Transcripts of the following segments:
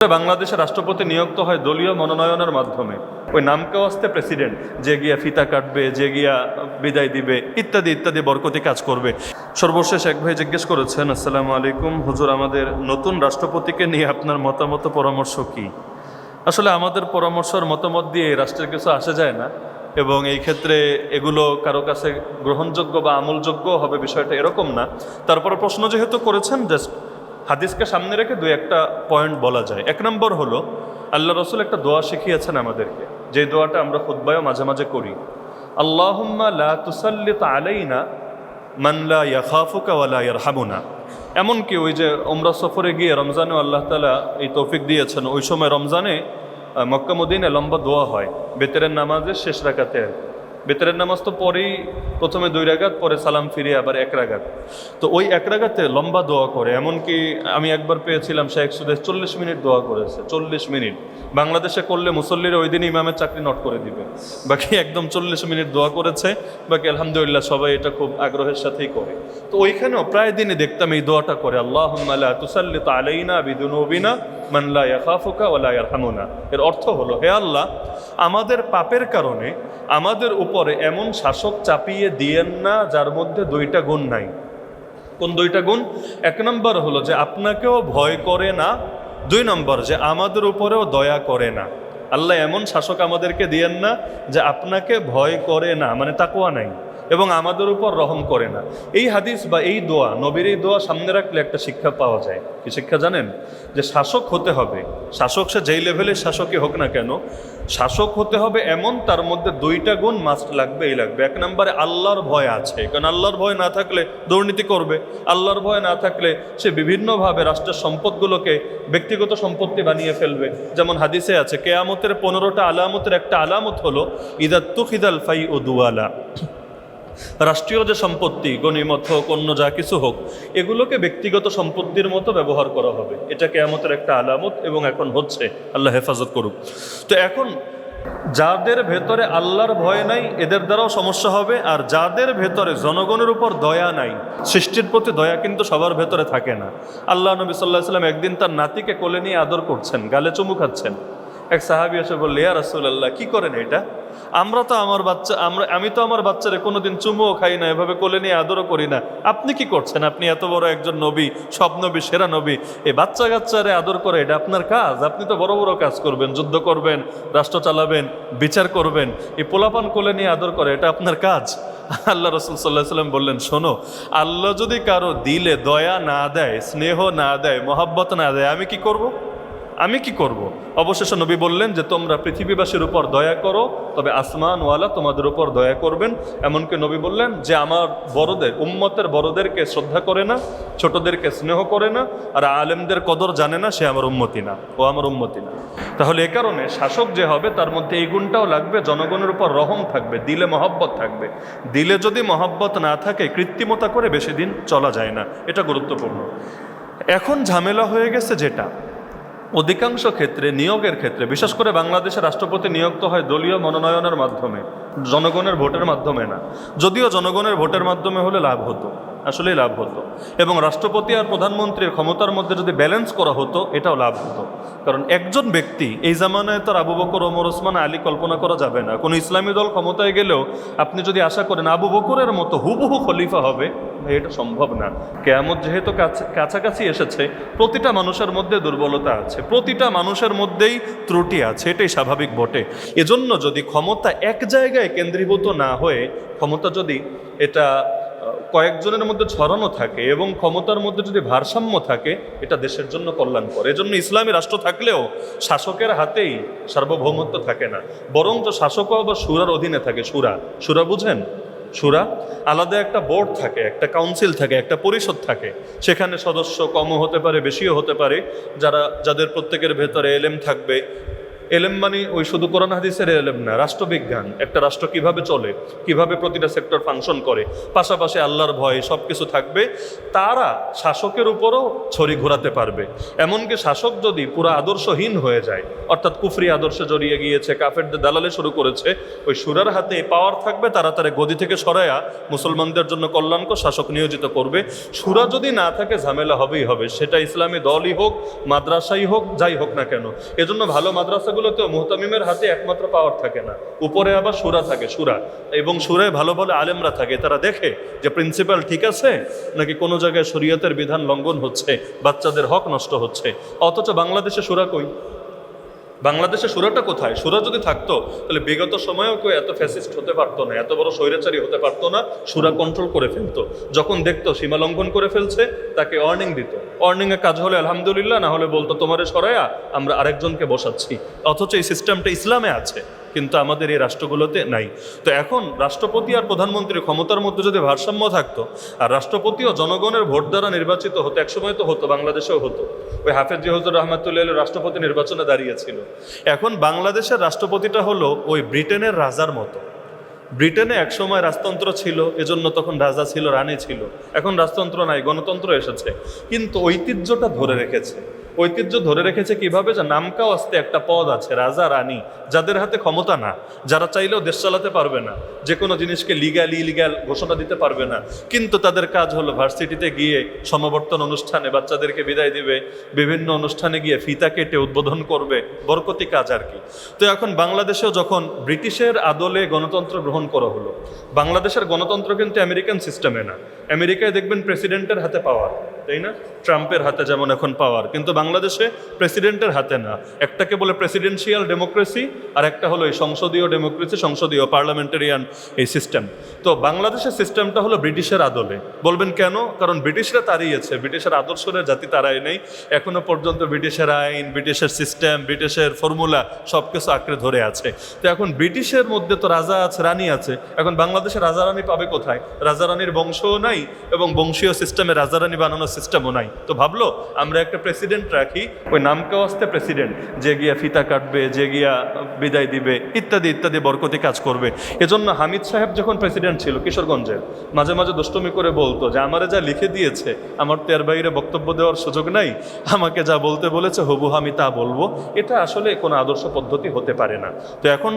বাংলাদেশের রাষ্ট্রপতি নিয়োগ তো হয় দলীয় মনোনয়নের মাধ্যমে। ওই নামকেও আসতে প্রেসিডেন্ট, যে গিয়া ফিতা কাটবে, যে গিয়া বিদায় দিবে, ইত্যাদি ইত্যাদি বরকতি কাজ করবে। সর্বশেষ এক ভাই জিজ্ঞেস করেছেন, আসসালামু আলাইকুম হুজুর, আমাদের নতুন রাষ্ট্রপতিকে নিয়ে আপনার মতামত পরামর্শ কি? আসলে আমাদের পরামর্শের মতামত দিয়ে রাষ্ট্রের কিছু আসে যায় না, এবং এই ক্ষেত্রে এগুলো কারো কাছে গ্রহণযোগ্য বা আমলযোগ্য হবে বিষয়টা এরকম না। তারপরে প্রশ্ন যেহেতু করেছেন, জাস্ট হাদিসকে সামনে রেখে দুই একটা পয়েন্ট বলা যায়। এক নম্বর হলো, আল্লাহ রসুল একটা দোয়া শিখিয়েছেন আমাদেরকে, যে দোয়াটা আমরা খুতবায়ও মাঝে মাঝে করি, আল্লাহুম্মা লা তুসাল্লিত আলাইনা মান লা ইয়াখাফুকা ওয়া লা ইয়ারহামুনা। এমনকি ওই যে উমরা সফরে গিয়ে রমজানেও আল্লাহ তাআলা এই তৌফিক দিয়েছেন, ওই সময় রমজানে মক্কা মদিনায় লম্বা দোয়া হয় বেতেরের নামাজের শেষ রাকাতে। বেতেরের নামাজ তো পরেই প্রথমে 2 রাকাত, পরে সালাম ফিরে আবার 1 রাকাত। তো ওই 1 রাকাতে লম্বা দোয়া করে। এমনকি আমি একবার পেয়েছিলাম শেখ সুদেশ 40 মিনিট দোয়া করেছে, 40 মিনিট। বাংলাদেশে করলে মুসল্লিরা ওই দিন ইমামের চাকরি নট করে দিবে। বাকি একদম 40 মিনিট দোয়া করেছে। বাকি আলহামদুলিল্লাহ সবাই এটা খুব আগ্রহের সাথেই করে। তো ওইখানেও প্রায় দিনই দেখতাম এই দোয়াটা করে, আল্লাহুম্মা লা তুসাল্লিত আলাইনা বিদুনুবিনা মান লা ইয়াখাফুকা ওয়া লা ইয়ারহামুনা। এর অর্থ হলো, হে আল্লাহ, আমাদের পাপের কারণে আমাদের উপরে এমন শাসক চাপিয়ে দিয়েন না যার মধ্যে 2টা গুণ নাই। কোন 2টা গুণ? 1 নম্বর হলো যে আপনাকেও ভয় করে না, 2 নম্বর যে আমাদের উপরেও দয়া করে না। আল্লাহ এমন শাসক আমাদেরকে দিয়েন না যে আপনাকে ভয় করে না, মানে তাকওয়া নাই, এবং আমাদের উপর রহম করে না। এই হাদিস বা এই দোয়া, নবীর এই দোয়া সামনে রাখলে একটা শিক্ষা পাওয়া যায়। কি শিক্ষা জানেন? যে শাসক হতে হবে, শাসক সে যেই লেভেলের শাসকই হোক না কেন, শাসক হতে হবে এমন তার মধ্যে 2টা গুণ মাস্ট লাগবে। এই লাগবে, 1 নম্বরে আল্লাহর ভয় আছে, কারণ আল্লাহর ভয় না থাকলে দুর্নীতি করবে। আল্লাহর ভয় না থাকলে সে বিভিন্নভাবে রাষ্ট্রের সম্পদগুলোকে ব্যক্তিগত সম্পত্তি বানিয়ে ফেলবে। যেমন হাদিসে আছে, কেয়ামতের 15টা আলামতের একটা আলামত হলো ইদা তুখিদাল ফাই ও দুয়ালা। রাষ্ট্রীয় যে সম্পত্তি, গনিমত হোক, অন্য যা কিছু হোক, এগুলোকে ব্যক্তিগত সম্পত্তির মতো ব্যবহার করা হবে। এটা কিয়ামতের একটা আলামত, এবং এখন হচ্ছে, আল্লাহ হেফাজত করুক। তো এখন যাদের ভেতরে আল্লাহর ভয় নাই, এদের দ্বারাও সমস্যা হবে। আর যাদের ভেতরে জনগণের উপর দয়া নাই, সৃষ্টির প্রতি দয়া কিন্তু সবার ভেতরে থাকে না। আল্লাহ নবী সাল্লাল্লাহু আলাইহি ওয়াসাল্লাম একদিন তার নাতিকে কোলে নিয়ে আদর করছেন, গালে চুমু খাচ্ছেন। এক সাহাবী এসে বলল, ইয়া রাসূলুল্লাহ, কি করেন এটা? আমি তো আমার বাচ্চারে কোনোদিন চুমুও খাই না, এভাবে কোলে নিয়ে আদরও করি না, আপনি কি করছেন? আপনি এত বড় একজন নবী, সব নবী, সেরা নবী, এই বাচ্চা কাচ্চারে আদর করে এটা আপনার কাজ? আপনি তো বড় বড় কাজ করবেন, যুদ্ধ করবেন, রাষ্ট্র চালাবেন, বিচার করবেন, এই পোলাপান কোলে নিয়ে আদর করে এটা আপনার কাজ? আল্লাহ রাসূল সাল্লাল্লাহু আলাইহি ওয়াসাল্লাম বললেন, শোনো, আল্লাহ যদি কারো দিলে দয়া না দেয়, স্নেহ না দেয়, মহব্বত না দেয়, আমি কি করব? অবশেষে নবী বললেন যে তোমরা পৃথিবীবাসীর উপর দয়া করো, তবে আসমানওয়ালা তোমাদের উপর দয়া করবেন। এমনকি নবী বললেন যে আমার বড়দের, উম্মতের বড়দেরকে শ্রদ্ধা করে না, ছোটদেরকে স্নেহ করে না, আর আলেমদের কদর জানে না, সে আমার উম্মতি না, ও আমার উম্মতি না। তাহলে এ কারণে শাসক যে হবে তার মধ্যে এই গুণটাও লাগবে, জনগণের উপর রহম থাকবে, দিলে মহব্বত থাকবে। দিলে যদি মহব্বত না থাকে, কৃত্রিমতা করে বেশি দিন চলা যায় না। এটা গুরুত্বপূর্ণ। এখন ঝামেলা হয়ে গেছে যেটা, অধিকাংশ ক্ষেত্রে, নিয়োগের ক্ষেত্রে, বিশেষ করে বাংলাদেশের রাষ্ট্রপতি নিয়োগ তো হয় দলীয় মনোনয়নের মাধ্যমে, জনগণের ভোটের মাধ্যমে না। যদিও জনগণের ভোটের মাধ্যমে হলে লাভ হতো, আসলেই লাভ হতো, এবং রাষ্ট্রপতি আর প্রধানমন্ত্রীর ক্ষমতার মধ্যে যদি ব্যালেন্স করা হতো, এটাও লাভ হতো। কারণ একজন ব্যক্তি, এই জামানায় তো আবু বকর, ওমর, ওসমান, আলী কল্পনা করা যাবে না। কোনো ইসলামী দল ক্ষমতায় গেলেও আপনি যদি আশা করেন আবু বকরের মতো হুবহু খলিফা হবে, ভাই, এটা সম্ভব না। কিয়ামত যেহেতু কাছাকাছি এসেছে, প্রতিটা মানুষের মধ্যে দুর্বলতা আছে, প্রতিটা মানুষের মধ্যেই ত্রুটি আছে, এটাই স্বাভাবিক বটে। এজন্য যদি ক্ষমতা এক জায়গায় কেন্দ্রীভূত না হয়ে, ক্ষমতা যদি এটা কয়েকজনের মধ্যে ছড়ানো থাকে এবং ক্ষমতার মধ্যে যদি ভারসাম্য থাকে, এটা দেশের জন্য কল্যাণকর। এজন্য ইসলামী রাষ্ট্র থাকলেও শাসকের হাতেই সার্বভৌমত্ব থাকে না, বরঞ্চ শাসকও আবার শুরার অধীনে থাকে। শুরা বুঝেন? শুরা আলাদা একটা বোর্ড থাকে, একটা কাউন্সিল থাকে, একটা পরিষদ থাকে। সেখানে সদস্য কমও হতে পারে, বেশিও হতে পারে, যাদের প্রত্যেকের ভেতরে এলেম থাকবে, এলেম মানে ওই শুধু কোরআন হাদিসের এলেম না, রাষ্ট্রবিজ্ঞান, একটা রাষ্ট্র কিভাবে চলে, কিভাবে প্রতিটা সেক্টর ফাংশন করে, পাশাপাশি আল্লাহর ভয় সব কিছু থাকবে। তারা শাসকের উপরও ছড়ি ঘোরাতে পারবে। এমনকি শাসক যদি পুরো আদর্শহীন হয়ে যায়, অর্থাৎ কুফরি আদর্শে জড়িয়ে গিয়েছে, কাফেরদের দালালে শুরু করেছে, ওই শুরার হাতে পাওয়ার থাকবে, তারা তারা গদি থেকে সরায়া মুসলমানদের জন্য কল্যাণকর শাসক নিয়োজিত করবে। শুরা যদি না থাকে ঝামেলা হবেই হবে, সেটা ইসলামী দলই হোক, মাদ্রাসাই হোক, যাই হোক না কেন। এজন্য ভালো মাদ্রাসাগুলোতেও মুহতামিমের হাতে একমাত্র পাওয়ার থাকে না, উপরে আবার শুরা থাকে, শুরা, এবং শুরায় ভালো ভালো আলেমরা থাকে। তারা দেখে যে প্রিন্সিপাল ঠিক আছে নাকি কোনো জায়গায় শরীয়তের বিধান লঙ্ঘন হচ্ছে, বাচ্চাদের হক নষ্ট হচ্ছে। অথচ বাংলাদেশে শুরা কই? বাংলাদেশে শুরাটা কোথায়? শুরা যদি থাকতো তাহলে বিগত সময়েও কেউ এত ফ্যাসিস্ট হতে পারতো না, এত বড় স্বৈরাচারী হতে পারতো না। শুরা কন্ট্রোল করে ফেলতো, যখন দেখতো সীমা লঙ্ঘন করে ফেলছে তাকে ওয়ার্নিং দিত। ওয়ার্নিংয়ে কাজ হলে আলহামদুলিল্লাহ, না হলে বলতো তোমারে সরায়া আমরা আরেকজনকে বসাচ্ছি। অথচ এই সিস্টেমটা ইসলামে আছে, কিন্তু আমাদের এই রাষ্ট্রগুলোতে নাই। তো এখন রাষ্ট্রপতি আর প্রধানমন্ত্রীর ক্ষমতার মধ্যে যদি ভারসাম্য থাকতো, আর রাষ্ট্রপতিও জনগণের ভোট দ্বারা নির্বাচিত হতো, একসময় তো হতো, বাংলাদেশেও হতো, ওই হাফেজ জিয়াউর রহমাতুল্লাহ রাষ্ট্রপতি নির্বাচনে দাঁড়িয়েছিল। এখন বাংলাদেশের রাষ্ট্রপতিটা হলো ওই ব্রিটেনের রাজার মতো। ব্রিটেনে একসময় রাজতন্ত্র ছিল, এজন্য তখন রাজা ছিল, রানী ছিল। এখন রাজতন্ত্র নাই, গণতন্ত্র এসেছে, কিন্তু ঐতিহ্যটা ধরে রেখেছে। ঐতিহ্য ধরে রেখেছে কিভাবে? যে নামকাও আসতে একটা পদ আছে, রাজা রানী, যাদের হাতে ক্ষমতা না, যারা চাইলেও দেশ চালাতে পারবে না, যে কোনো জিনিসকে লিগ্যাল ইলিগ্যাল ঘোষণা দিতে পারবে না, কিন্তু তাদের কাজ হলো ভার্সিটিতে গিয়ে সমাবর্তন অনুষ্ঠানে বাচ্চাদেরকে বিদায় দিবে, বিভিন্ন অনুষ্ঠানে গিয়ে ফিতা কেটে উদ্বোধন করবে, বরকতি কাজ আর কি। তো এখন বাংলাদেশেও যখন ব্রিটিশের আদলে গণতন্ত্র গ্রহণ করা হলো, বাংলাদেশের গণতন্ত্র কিন্তু আমেরিকান সিস্টেমে না। আমেরিকায় দেখবেন প্রেসিডেন্টের হাতে পাওয়ার, তাই না? ট্রাম্পের হাতে যেমন এখন পাওয়ার, কিন্তু বাংলাদেশে প্রেসিডেন্টের হাতে না। একটাকে বলে প্রেসিডেন্সিয়াল ডেমোক্রেসি, আর একটা হলো এই সংসদীয় ডেমোক্রেসি, সংসদীয় পার্লামেন্টারিয়ান এই সিস্টেম। তো বাংলাদেশের সিস্টেমটা হলো ব্রিটিশের আদলে। বলবেন কেন? কারণ ব্রিটিশরা তাড়িয়েছে, ব্রিটিশের আদর্শের জাতি তারাই নেই। এখনো পর্যন্ত ব্রিটিশের আইন, ব্রিটিশের সিস্টেম, ব্রিটিশের ফর্মুলা সব কিছু আঁকড়ে ধরে আছে। তো এখন ব্রিটিশের মধ্যে তো রাজা আছে, রানী আছে, এখন বাংলাদেশে রাজা রানী পাবে কোথায়? রাজা রানীর বংশও নাই, এবং বংশীয় সিস্টেমে রাজা রানী বানানোর সিস্টেমও নাই। তো ভাবলো আমরা একটা প্রেসিডেন্ট রাখি, ওই নামকেও আসতে প্রেসিডেন্ট, যে গিয়া ফিতা কাটবে, যে গিয়া বিদায় দিবে, ইত্যাদি ইত্যাদি বরকতি কাজ করবে। এজন্য হামিদ সাহেব যখন প্রেসিডেন্ট ছিল কিশোরগঞ্জের, মাঝে মাঝে দুষ্টমি করে বলতো যে আমারে যা লিখে দিয়েছে, আমার তো এর বাইরে বক্তব্য দেওয়ার সুযোগ নাই, আমাকে যা বলতে বলেছে হবু আমি তা বলবো। এটা আসলে কোনো আদর্শ পদ্ধতি হতে পারে না। তো এখন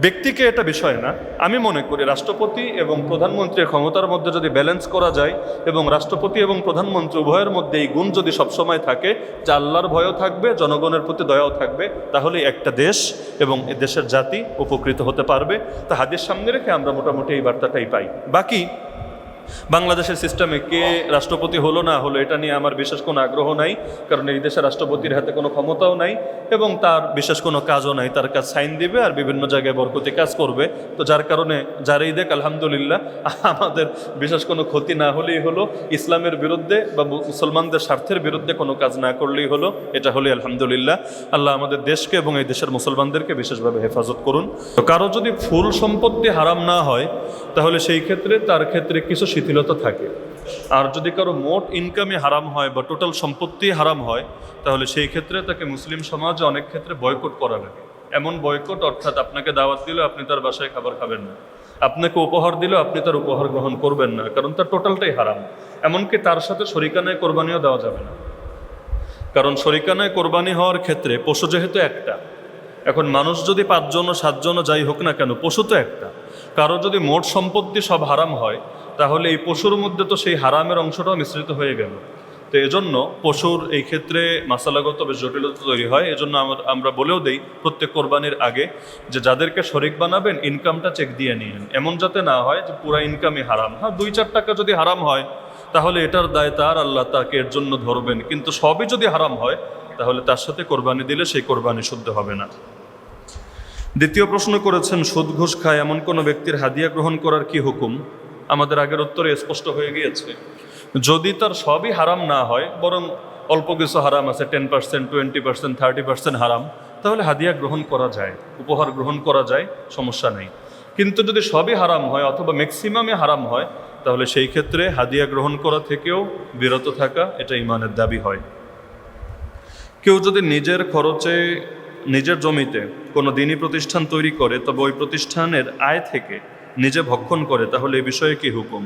ব্যক্তিকে এটা বিষয় না, আমি মনে করি রাষ্ট্রপতি এবং প্রধানমন্ত্রীর ক্ষমতার মধ্যে যদি ব্যালেন্স করা যায়, এবং রাষ্ট্রপতি এবং প্রধানমন্ত্রী উভয়ের মধ্যে এই গুণ যদি সবসময় থাকে, যে আল্লাহর ভয়ও থাকবে, জনগণের প্রতি দয়াও থাকবে, তাহলে একটা দেশ এবং এ দেশের জাতি উপকৃত হতে পারবে। তা হাদিস সামনে রেখে আমরা মোটামুটি এই বার্তাটাই পাই। বাকি বাংলাদেশের সিস্টেমে কে রাষ্ট্রপতি হলো না হলো এটা নিয়ে আমার বিশেষ কোনো আগ্রহ নাই, কারণ এই দেশের রাষ্ট্রপতির হাতে কোনো ক্ষমতাও নাই, এবং তার বিশেষ কোনো কাজও নাই। তার কাজ সাইন দিবে আর বিভিন্ন জায়গায় বরকতি কাজ করবে। তো যার কারণে যারাই দেখ আলহামদুলিল্লাহ, আমাদের বিশেষ কোনো ক্ষতি না হলেই হলো, ইসলামের বিরুদ্ধে বা মুসলমানদের স্বার্থের বিরুদ্ধে কোনো কাজ না করলেই হলো, এটা হলে আলহামদুলিল্লাহ। আল্লাহ আমাদের দেশকে এবং এই দেশের মুসলমানদেরকে বিশেষভাবে হেফাজত করুন। তো কারো যদি ফুল সম্পত্তি হারাম না হয়, তাহলে সেই ক্ষেত্রে তার ক্ষেত্রে কিছু শিথিলতা থাকে। আর যদি কারো মোট ইনকামে হারাম হয় বা টোটাল সম্পত্তি হারাম হয়, তাহলে সেই ক্ষেত্রে তাকে মুসলিম সমাজে অনেক ক্ষেত্রে বয়কট করা লাগে। এমন বয়কট, অর্থাৎ আপনাকে দাওয়াত দিলে আপনি তার বাসায় খাবার খাবেন না, আপনাকে উপহার দিলেও আপনি তার উপহার গ্রহণ করবেন না, কারণ তার টোটালটাই হারাম। এমনকি তার সাথে শরিকানায় কোরবানিও দেওয়া যাবে না, কারণ শরিকানায় কোরবানি হওয়ার ক্ষেত্রে পশু যেহেতু একটা, এখন মানুষ যদি 5 জন 7 জন যাই হোক না কেন, পশু তো একটা। কারো যদি মোট সম্পত্তি সব হারাম হয়, তাহলে এই পশুর মধ্যে তো সেই হারামের অংশটাও মিশ্রিত হয়ে গেল। তো এজন্য পশুর এই ক্ষেত্রে মাসালাগত বেশ জটিলতা তৈরি হয়। এজন্য আমরা বলেও দেই প্রত্যেক কোরবানির আগে যে যাদেরকে শরিক বানাবেন ইনকামটা চেক দিয়ে নিন, এমন যাতে না হয় যে পুরা ইনকামই হারাম। হ্যাঁ, 2-4 টাকা যদি হারাম হয় তাহলে এটার দায় তার, আল্লাহ তাকে এর জন্য ধরবেন। কিন্তু সবই যদি হারাম হয়, তাহলে তার সাথে কোরবানি দিলে সেই কোরবানি শুদ্ধ হবে না। দ্বিতীয় প্রশ্ন করেছেন, সুদ ঘুষ খায় এমন কোনো ব্যক্তির হাদিয়া গ্রহণ করার কি হুকুম? আমাদের আগের উত্তরে স্পষ্ট হয়ে গিয়েছে। যদি তার সবই হারাম না হয়, বরং অল্প কিছু হারাম আছে, 10%, 20%, 30% হারাম, তাহলে হাদিয়া গ্রহণ করা যায়, উপহার গ্রহণ করা যায়, সমস্যা নেই। কিন্তু যদি সবই হারাম হয় অথবা ম্যাক্সিমামে হারাম হয়, তাহলে সেই ক্ষেত্রে হাদিয়া গ্রহণ করা থেকেও বিরত থাকা, এটা ইমানের দাবি হয়। কেউ যদি নিজের খরচে নিজের জমিতে কোনো দিনী প্রতিষ্ঠান তৈরি করে তবে ওই প্রতিষ্ঠানের আয় থেকে নিজে ভক্ষণ করে, তাহলে এই বিষয়ে কি হুকুম?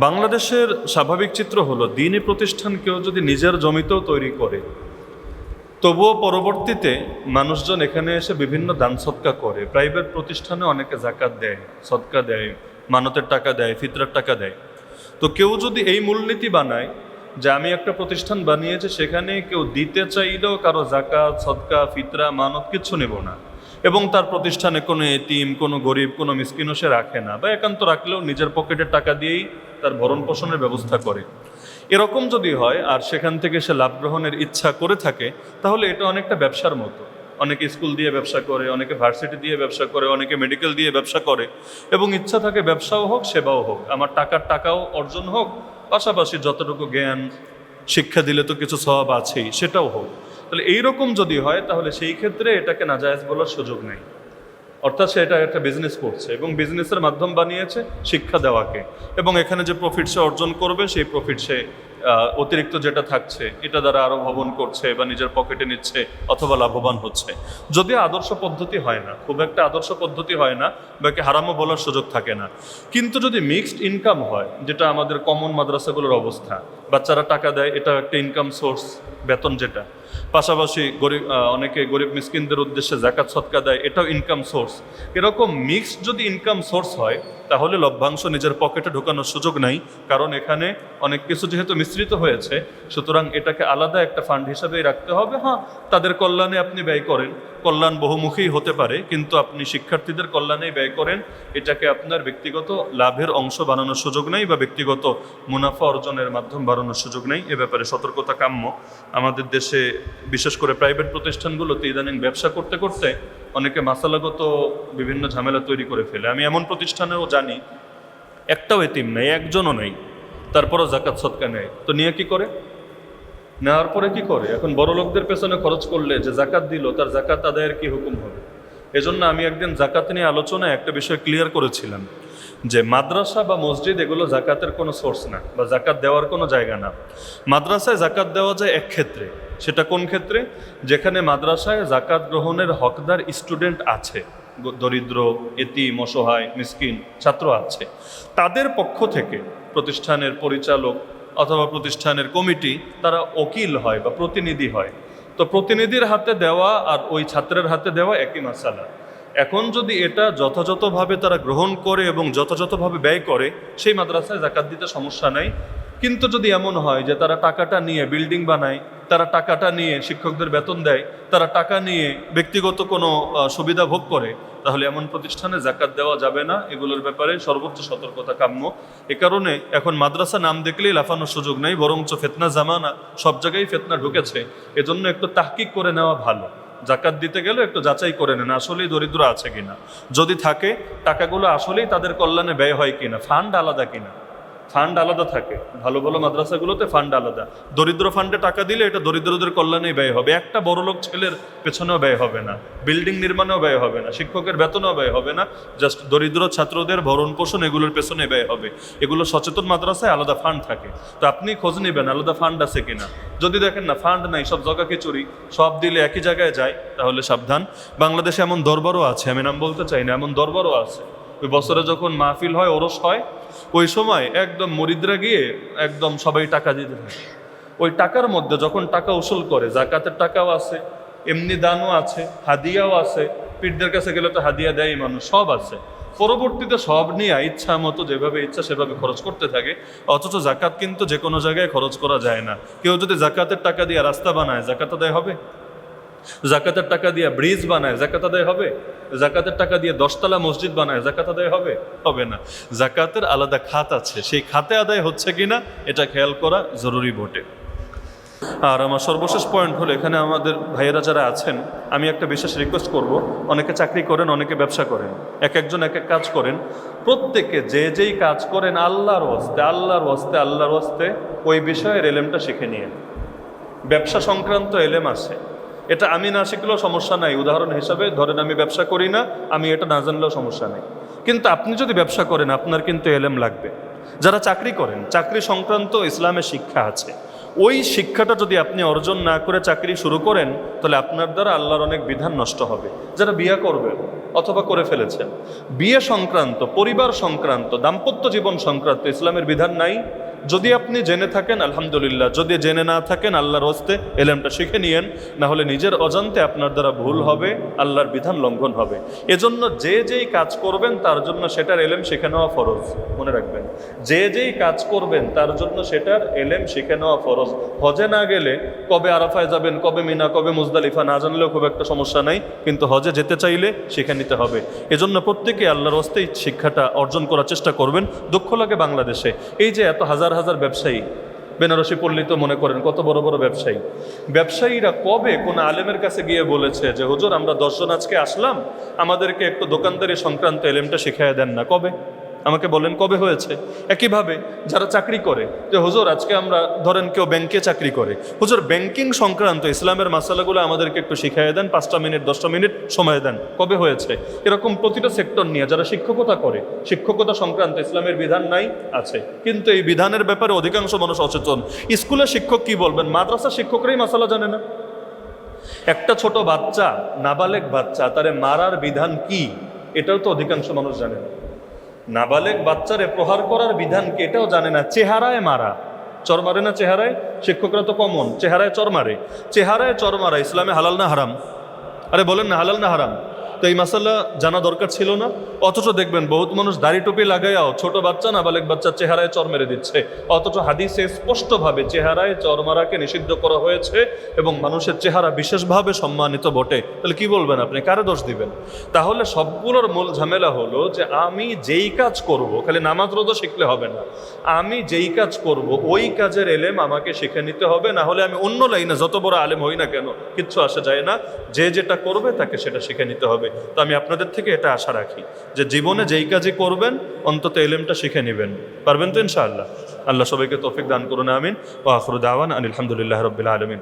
বাংলাদেশের স্বাভাবিক চিত্র হলো, দিনী প্রতিষ্ঠান কেউ যদি নিজের জমিতেও তৈরি করে, তবুও পরবর্তীতে মানুষজন এখানে এসে বিভিন্ন দান সৎকা করে। প্রাইভেট প্রতিষ্ঠানে অনেকে জাকাত দেয়, সৎকা দেয়, মানতের টাকা দেয়, ফিতরার টাকা দেয়। তো কেউ যদি এই মূলনীতি বানায় যে আমি একটা প্রতিষ্ঠান বানিয়েছি, সেখানে কেউ দিতে চাইলেও কারো জাকাত, সৎকা, ফিতরা, মানত কিচ্ছু নেব না, এবং তার প্রতিষ্ঠানে কোনো এতিম, কোনো গরিব, কোনো মিসকিনও সে রাখে না, বা একান্ত রাখলেও নিজের পকেটের টাকা দিয়েই তার ভরণ পোষণের ব্যবস্থা করে, এরকম যদি হয় আর সেখান থেকে সে লাভ গ্রহণের ইচ্ছা করে থাকে, তাহলে এটা অনেকটা ব্যবসার মতো। অনেকে স্কুল দিয়ে ব্যবসা করে, অনেকে ভার্সিটি দিয়ে ব্যবসা করে, অনেকে মেডিকেল দিয়ে ব্যবসা করে, এবং ইচ্ছা থাকে ব্যবসাও হোক, সেবাও হোক, আমার টাকাও অর্জন হোক, পাশাপাশি যতটুকু জ্ঞান শিক্ষা দিলে তো কিছু সওয়াব আছেই, সেটাও হোক। তাহলে এইরকম যদি হয়, তাহলে সেই ক্ষেত্রে এটাকে নাজায়েজ বলার সুযোগ নেই। অর্থাৎ সে এটা একটা বিজনেস করছে এবং বিজনেসের মাধ্যম বানিয়েছে শিক্ষা দেওয়াকে, এবং এখানে যে প্রফিট সে অর্জন করবে, সেই প্রফিট সে অতিরিক্ত যেটা থাকছে এটা দ্বারা আরো ভবন করছে বা নিজের পকেটে নিচ্ছে অথবা লাভবান হচ্ছে। যদিও আদর্শ পদ্ধতি হয় না, খুব একটা আদর্শ পদ্ধতি হয় না, বাকি হারামও বলার সুযোগ থাকে না। কিন্তু যদি মিক্সড ইনকাম হয়, যেটা আমাদের কমন মাদ্রাসাগুলোর অবস্থা, বাচ্চারা টাকা দেয়, এটা একটা ইনকাম সোর্স, বেতন যেটা, পাশাপাশি অনেকে গরিব মিসকিনদের উদ্দেশ্যে জাকাত সৎকা দেয়, এটাও ইনকাম সোর্স। এরকম মিক্সড যদি ইনকাম সোর্স হয়, তাহলে লভ্যাংশ নিজের পকেটে ঢোকানোর সুযোগ নাই, কারণ এখানে অনেক কিছু যেহেতু মিশ্রিত হয়েছে, সুতরাং এটাকে আলাদা একটা ফান্ড হিসাবেই রাখতে হবে। হ্যাঁ, তাদের কল্যাণে আপনি ব্যয় করেন, কল্যাণ বহুমুখী হতে পারে, কিন্তু আপনি শিক্ষার্থীদের কল্যাণেই ব্যয় করেন, এটাকে আপনার ব্যক্তিগত লাভের অংশ বানানোর সুযোগ নেই বা ব্যক্তিগত মুনাফা অর্জনের মাধ্যম বাড়ানোর সুযোগ নেই। এ ব্যাপারে সতর্কতা কাম্য। আমাদের দেশে বিশেষ করে প্রাইভেট প্রতিষ্ঠানগুলোতে ইদানিং ব্যবসা করতে করতে অনেকে মাসালাগত বিভিন্ন ঝামেলা তৈরি করে ফেলে। আমি এমন প্রতিষ্ঠানেও জানি একটাও এতিম নেই, একজনও নেই, তারপরও জাকাত সৎকা নেয়। তো নিয়ে কি করে? নেওয়ার পরে কি করে? এখন বড় লোকদের পেছনে খরচ করলে যে জাকাত দিল, তার জাকাত আদায়ের কি হুকুম হবে? এজন্য আমি একদিন জাকাত নিয়ে আলোচনায় একটা বিষয় ক্লিয়ার করেছিলাম যে মাদ্রাসা বা মসজিদ এগুলো জাকাতের কোনো সোর্স না, বা জাকাত দেওয়ার কোনো জায়গা না। মাদ্রাসায় জাকাত দেওয়া যায় এক ক্ষেত্রে, সেটা কোন ক্ষেত্রে? যেখানে মাদ্রাসায় জাকাত গ্রহণের হকদার স্টুডেন্ট আছে, দরিদ্র, এতিম, অসহায়, মিসকিন ছাত্র আছে, তাদের পক্ষ থেকে প্রতিষ্ঠানের পরিচালক অথবা প্রতিষ্ঠানের কমিটি তারা ওকিল হয় বা প্রতিনিধি হয়। তো প্রতিনিধির হাতে দেওয়া আর ওই ছাত্রের হাতে দেওয়া একই মাসালা। এখন যদি এটা যথাযথভাবে তারা গ্রহণ করে এবং যথাযথভাবে ব্যয় করে, সেই মাদ্রাসায় জাকাত দিতে সমস্যা নাই। কিন্তু যদি এমন হয় যে তারা টাকাটা নিয়ে বিল্ডিং বানায়, তারা টাকাটা নিয়ে শিক্ষকদের বেতন দেয়, তারা টাকা নিয়ে ব্যক্তিগত কোনো সুবিধা ভোগ করে, তাহলে এমন প্রতিষ্ঠানে জাকাত দেওয়া যাবে না। এগুলোর ব্যাপারে সর্বোচ্চ সতর্কতা কাম্য। এ কারণে এখন মাদ্রাসা নাম দেখলেই লাফানোর সুযোগ নেই, বরঞ্চ ফেতনা জামানা, সব জায়গায় ফেতনা ঢুকেছে। এজন্য একটু তাহকিক করে নেওয়া ভালো। জাকাত দিতে গেলে একটু যাচাই করে নেন আসলেই দরিদ্র আছে কিনা, যদি থাকে টাকাগুলো আসলেই তাদের কল্যাণে ব্যয় হয় কিনা, ফান্ড আলাদা কিনা। ফান্ড আলাদা থাকে ভালো ভালো মাদ্রাসাগুলোতে, ফান্ড আলাদা। দরিদ্র ফান্ডে টাকা দিলে এটা দরিদ্রদের কল্যাণেই ব্যয় হবে, একটা বড়লোক ছেলের পেছনেও ব্যয় হবে না, বিল্ডিং নির্মাণেও ব্যয় হবে না, শিক্ষকের বেতনেও ব্যয় হবে না, জাস্ট দরিদ্র ছাত্রদের ভরণ পোষণ এগুলোর পেছনে ব্যয় হবে। এগুলো সচেতন মাদ্রাসায় আলাদা ফান্ড থাকে। তো আপনি খোঁজ নেবেন আলাদা ফান্ড আছে কিনা। যদি দেখেন না ফান্ড নাই, সব জায়গাকে চুরি, সব দিলে একই জায়গায় যায়, তাহলে সাবধান। বাংলাদেশে এমন দরবারও আছে, আমি নাম বলতে চাই না, এমন দরবারও আছে। ওই বছরে যখন মাহফিল হয়, ওরস হয়, ওই সময় একদম মুরিদরা গিয়ে একদম সবাই টাকা দিতে থাকে। ওই টাকার মধ্যে যখন টাকা উসুল করে, জাকাতের টাকাও আছে, এমনি দানও আছে, হাদিয়াও আছে, পীরদের কাছে গেলে তো হাদিয়া দেয় মানুষ, সব আছে। পরবর্তীতে সব নিয়ে ইচ্ছা মতো যেভাবে ইচ্ছা সেভাবে খরচ করতে থাকে। অথচ জাকাত কিন্তু যে কোনো জায়গায় খরচ করা যায় না। কেউ যদি জাকাতের টাকা দিয়ে রাস্তা বানায়, জাকাত আদায় হবে? জাকাতের টাকা দিয়ে ব্রিজ বানায়, জাকাত আদায় হবে? জাকাতের টাকা দিয়ে 10তলা মসজিদ বানায়, জাকাত আদায় হবে? হবে না। জাকাতের আলাদা খাত আছে, সেই খাতে আদায় হচ্ছে কিনা এটা খেয়াল করা জরুরি বটে। আর আমার সর্বশেষ পয়েন্ট হলো, এখানে আমাদের ভাইয়েরা যারা আছেন, আমি একটা বিশেষ রিকোয়েস্ট করব। অনেকে চাকরি করেন, অনেকে ব্যবসা করেন, এক একজন এক এক কাজ করেন। প্রত্যেকে যে যেই কাজ করেন আল্লাহর ওয়াস্তে, আল্লাহর ওয়াস্তে, আল্লাহর ওয়াস্তে ওই বিষয়ের এলেমটা শিখে নিয়ে। ব্যবসা সংক্রান্ত এলেম আছে, এটা আমি না শিখলেও সমস্যা নাই। উদাহরণ হিসাবে ধরেন আমি ব্যবসা করি না, আমি এটা না জানলেও সমস্যা নেই। কিন্তু আপনি যদি ব্যবসা করেন, আপনার কিন্তু এলেম লাগবে। যারা চাকরি করেন, চাকরি সংক্রান্ত ইসলামের শিক্ষা আছে, ওই শিক্ষাটা যদি আপনি অর্জন না করে চাকরি শুরু করেন, তাহলে আপনার দ্বারা আল্লাহর অনেক বিধান নষ্ট হবে। যারা বিয়ে করবেন অথবা করে ফেলেছেন, বিয়ে সংক্রান্ত, পরিবার সংক্রান্ত, দাম্পত্য জীবন সংক্রান্ত ইসলামের বিধান নাই। যদি আপনি জেনে থাকেন আলহামদুলিল্লাহ, যদি জেনে না থাকেন আল্লাহর হস্তে এলেমটা শিখে নিয়েন, না হলে নিজের অজান্তে আপনার দ্বারা ভুল হবে, আল্লাহর বিধান লঙ্ঘন হবে। এজন্য যে যেই কাজ করবেন তার জন্য সেটার এলেম শিখে নেওয়া ফরজ। মনে রাখবেন, যে যেই কাজ করবেন তার জন্য সেটার এলেম শিখে নেওয়া ফরজ। হজে না গেলে কবে আরাফায় যাবেন, কবে মিনা, কবে মুজদালিফা না জানলেও খুব একটা সমস্যা নাই, কিন্তু হজে যেতে চাইলে শিখে নিতে হবে। এজন্য প্রত্যেকে আল্লাহর হস্তেই শিক্ষাটা অর্জন করার চেষ্টা করবেন। দুঃখ লাগে বাংলাদেশে এই যে এত হাজার হাজার ব্যবসায়ী, বেনারসি পল্লী তো মনে করেন কত বড় বড় ব্যবসায়ী, ব্যবসায়ীরা কবে কোন আলেমের কাছে গিয়ে বলেছে যে হুজুর আমরা 10 জন আজকে আসলাম, আমাদেরকে একটু দোকানদারি সংক্রান্ত এলেমটা শিখাইয়া দেন না? কবে? আমাকে বলেন কবে হয়েছে? একইভাবে যারা চাকরি করে, যে হুজুর আজকে আমরা, ধরেন কেউ ব্যাংকে চাকরি করে, হুজুর ব্যাংকিং সংক্রান্ত ইসলামের মাসালাগুলো আমাদেরকে একটু শিখাইয়া দেন, 5টা মিনিট 10টা মিনিট সময় দেন। কবে হয়েছে? এরকম প্রতিটা সেক্টর নিয়ে যারা শিক্ষকতা করে, শিক্ষকতা সংক্রান্ত ইসলামের বিধান নাই? আছে, কিন্তু এই বিধানের ব্যাপারে অধিকাংশ মানুষ অচেতন। স্কুলের শিক্ষক কি বলবেন, মাদ্রাসার শিক্ষকরাই মাসালা জানে না। একটা ছোট বাচ্চা, নাবালেগ বাচ্চা, তারে মারার বিধান কি এটাও তো অধিকাংশ মানুষ জানে না। নাবালেগ বাচ্চারে প্রহার করার বিধান কি এটাও জানে না। চেহারায় মারা, চর মারে না চেহারায়? শিক্ষকরা তো কমন, চেহারায় চর মারে। চেহারায় চর মারা ইসলামে হালাল না হারাম? আরে বলেন না, হালাল না হারাম? তো এই মাসালা জানা দরকার ছিল না। অথচ দেখবেন বহুত মানুষ দাড়ি টুপি লাগাইয়াও ছোট বাচ্চা, নাবালেগ বাচ্চার চেহারায় চর মেরে দিচ্ছে। অথচ হাদিসে স্পষ্টভাবে চেহারায় চর মারাকে নিষিদ্ধ করা হয়েছে এবং মানুষের চেহারা বিশেষভাবে সম্মানিত বটে। তাহলে কি বলবেন আপনি, কারে দোষ দিবেন? তাহলে সবগুলোর মূল ঝামেলা হলো যে আমি যেই কাজ করব, খালি নামাজ রোজা শিখলে হবে না, আমি যেই কাজ করব ওই কাজের এলেম আমাকে শিখে নিতে হবে। না হলে আমি অন্য লাইনে যত বড় আলেম হই না কেন, কিচ্ছু আসে যায় না। যে যেটা করবে তাকে সেটা শিখে নিতে হবে। তো আমি আপনাদের থেকে এটা আশা রাখি যে জীবনে যেই কাজই করবেন অন্তত এলেমটা শিখে নেবেন। পারবেন তো ইনশাআল্লাহ? আল্লাহ সবাইকে তৌফিক দান করুন, আমিন। ওয়া আখিরু দাওয়ানা আলহামদুলিল্লাহি রাব্বিল আলামিন।